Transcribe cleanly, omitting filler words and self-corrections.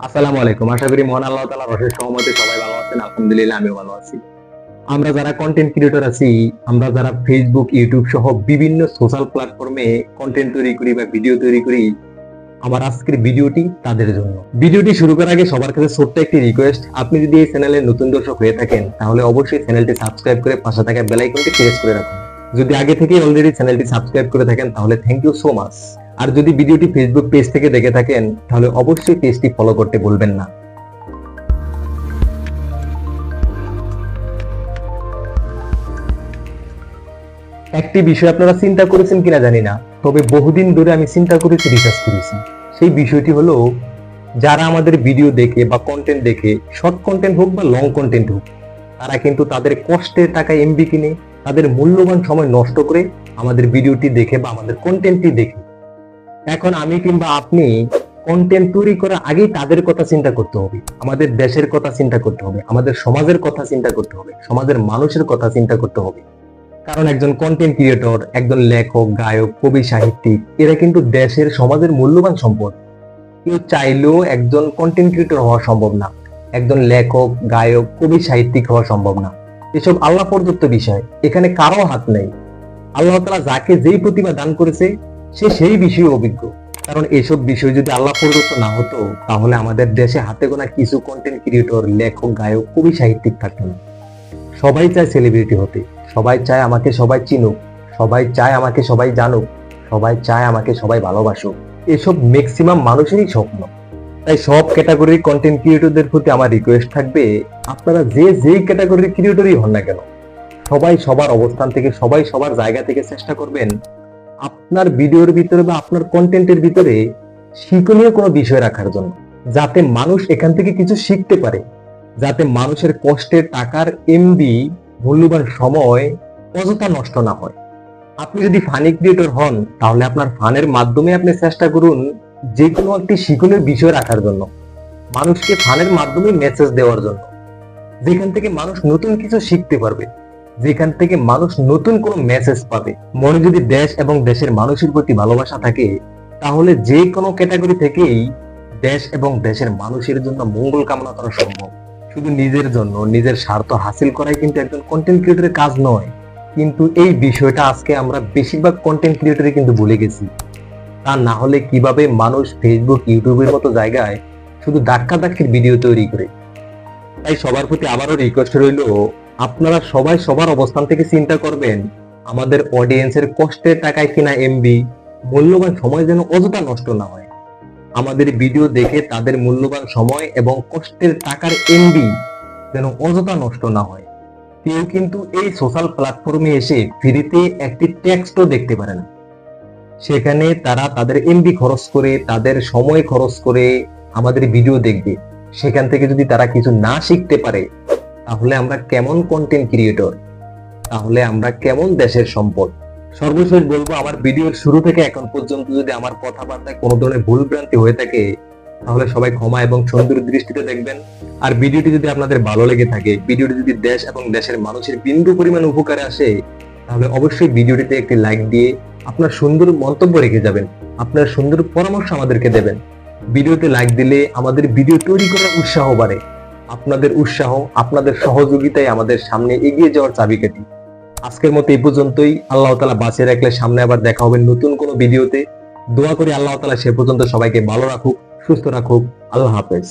আসসালামু আলাইকুম। আশা করি মহান আল্লাহ তাআলার অশেষ রহমতে সবাই ভালো আছেন। আলহামদুলিল্লাহ আমিও ভালো আছি। আমরা যারা কন্টেন্ট ক্রিয়েটর আছি, আমরা যারা ফেসবুক, ইউটিউব সহ বিভিন্ন সোশ্যাল প্ল্যাটফর্মে কন্টেন্ট তৈরি করি বা ভিডিও তৈরি করি, আমার আজকের ভিডিওটি তাদের জন্য। ভিডিওটি শুরু করার আগে সবার কাছে ছোট্ট একটি রিকোয়েস্ট, আপনি যদি এই চ্যানেলের নতুন দর্শক হয়ে থাকেন তাহলে অবশ্যই চ্যানেলটি সাবস্ক্রাইব করে পাশে থাকা বেল আইকনটি প্রেস করে রাখুন। যদি আগে থেকেই অলরেডি চ্যানেলটি সাবস্ক্রাইব করে থাকেন তাহলে থ্যাংক ইউ সো মাচ। আর যদি ভিডিওটি ফেসবুক পেজ থেকে দেখে থাকেন তাহলে অবশ্যই পেজটি ফলো করতে ভুলবেন না। একটি বিষয় আপনারা চিন্তা করেছেন কিনা জানি না, তবে বহুদিন ধরে আমি চিন্তা করেছি, রিসার্চ করেছি। সেই বিষয়টি হলো, যারা আমাদের ভিডিও দেখে বা কন্টেন্ট দেখে, শর্ট কন্টেন্ট হোক বা লং কন্টেন্ট হোক, তারা কিন্তু তাদের কষ্টের টাকা এমবি কিনে তাদের মূল্যবান সময় নষ্ট করে আমাদের ভিডিওটি দেখে বা আমাদের কন্টেন্টটি দেখে। এখন আমি কিংবা আপনি কন্টেন্ট তৈরি করার আগেই তাদের কথা চিন্তা করতে হবে, আমাদের দেশের কথা চিন্তা করতে হবে, আমাদের সমাজের কথা চিন্তা করতে হবে, সমাজের মানুষের কথা চিন্তা করতে হবে। কারণ একজন কন্টেন্ট ক্রিয়েটর, একজন লেখক, গায়ক, কবি, সাহিত্যিক, এরা কিন্তু দেশের সমাজের মূল্যবান সম্পদ। কেউ চাইলেও একজন কন্টেন্ট ক্রিয়েটর হওয়া সম্ভব না, একজন লেখক, গায়ক, কবি, সাহিত্যিক হওয়া সম্ভব না। এসব আল্লাহ প্রদত্ত বিষয়, এখানে কারো হাত নেই। আল্লাহ তাআলা যাকে যেই প্রতিভা দান করেছে সে সেই বিষয়ে অভিজ্ঞ। কারণ এসব বিষয় যদি আল্লাহ প্রদত্ত না হতো তাহলে আমাদের দেশে হাতে গোনা কিছু কন্টেন্ট ক্রিয়েটর, লেখক, গায়ক, কবি, সাহিত্যিক থাকতো না। সবাই চায় সেলিব্রিটি হতে, সবাই চায় আমাকে সবাই চিনুক, সবাই চায় আমাকে সবাই জানুক, সবাই চায় আমাকে সবাই ভালোবাসুক। এসব ম্যাক্সিমাম মানুষেরই স্বপ্ন। তাই সব ক্যাটাগরির কন্টেন্ট ক্রিয়েটরদের প্রতি আমার রিকোয়েস্ট থাকবে, আপনারা যেই ক্যাটাগরির ক্রিয়েটরই হন না কেন, সবাই সবার অবস্থান থেকে, সবাই সবার জায়গা থেকে চেষ্টা করবেন আপনার ভিডিওর ভিতরে বা আপনার কন্টেন্টের ভিতরে শিক্ষণীয় কোনো বিষয় রাখার জন্য, যাতে মানুষ এখান থেকে কিছু শিখতে পারে, যাতে মানুষের কষ্টের টাকার এমবি, মূল্যবান সময় অযথা নষ্ট না হয়। আপনি যদি ফানি ক্রিয়েটর হন তাহলে আপনার ফানের মাধ্যমে আপনি চেষ্টা করুন যে কোনো একটি শিক্ষণীয় বিষয় রাখার জন্য, মানুষকে ফানের মাধ্যমে মেসেজ দেওয়ার জন্য, যেখান থেকে মানুষ নতুন কিছু শিখতে পারবে, যেখান থেকে মানুষ নতুন কোনো মেসেজ পাবে। মনে যদি দেশ এবং দেশের মানুষের প্রতি ভালোবাসা থাকে তাহলে যে কোনো ক্যাটাগরি থেকেই দেশ এবং দেশের মানুষের জন্য মঙ্গল কামনা করা সম্ভব। শুধু নিজের জন্য নিজের স্বার্থ হাসিল করাই কিন্তু একজন কন্টেন্ট ক্রিয়েটরের কাজ নয়। কিন্তু এই বিষয়টা আজকে আমরা বেশিরভাগ কন্টেন্ট ক্রিয়েটরে কিন্তু ভুলে গেছি। তা না হলে কিভাবে মানুষ ফেসবুক, ইউটিউবের মতো জায়গায় শুধু ধাক্কাধাক্কির ভিডিও তৈরি করে। তাই সবার প্রতি আবারও রিকোয়েস্ট রইল, আপনারা সবাই সবার অবস্থান থেকে চিন্তা করবেন আমাদের অডিয়েন্সের কষ্টের টাকায় কিনা এমবি, মূল্যবান সময় যেন অযথা নষ্ট না হয়। আমাদের ভিডিও দেখে তাদের মূল্যবান সময় এবং কষ্টের টাকার এমবি যেন অযথা নষ্ট না হয়। কেউ কিন্তু এই সোশ্যাল প্ল্যাটফর্মে এসে ফ্রিতে একটি টেক্সটও দেখতে পারে না। সেখানে তারা তাদের এমবি খরচ করে, তাদের সময় খরচ করে আমাদের ভিডিও দেখবে। সেখান থেকে যদি তারা কিছু না শিখতে পারে তাহলে আমরা কেমন কন্টেন্ট ক্রিয়েটর, তাহলে আমরা কেমন দেশের সম্পদ। সর্বশেষ বলবো, আমার ভিডিওর শুরু থেকে এখন পর্যন্ত যদি আমার কথাবার্তায় কোনো ধরনের ভুল ভ্রান্তি হয়ে থাকে তাহলে সবাই ক্ষমা এবং সুন্দর দৃষ্টিতে দেখবেন। আর ভিডিওটি যদি আপনাদের ভালো লেগে থাকে, ভিডিওটি যদি দেশ এবং দেশের মানুষের বিন্দু পরিমাণ উপকারে আসে তাহলে অবশ্যই ভিডিওটিতে একটি লাইক দিয়ে আপনার সুন্দর মন্তব্য রেখে যাবেন, আপনার সুন্দর পরামর্শ আমাদেরকে দেবেন। ভিডিওতে লাইক দিলে আমাদের ভিডিও তৈরি করার উৎসাহ বাড়ে। আপনাদের উৎসাহ, আপনাদের সহযোগিতায় আমাদের সামনে এগিয়ে যাওয়ার চাবিকাঠি। আজকের মতো এই পর্যন্তই। আল্লাহ তাআলা বাঁচিয়ে রাখলে সামনে আবার দেখা হবে নতুন কোনো ভিডিওতে। দোয়া করি আল্লাহ তাআলা সে পর্যন্ত সবাইকে ভালো রাখুক, সুস্থ রাখুক। আল্লাহ হাফেজ।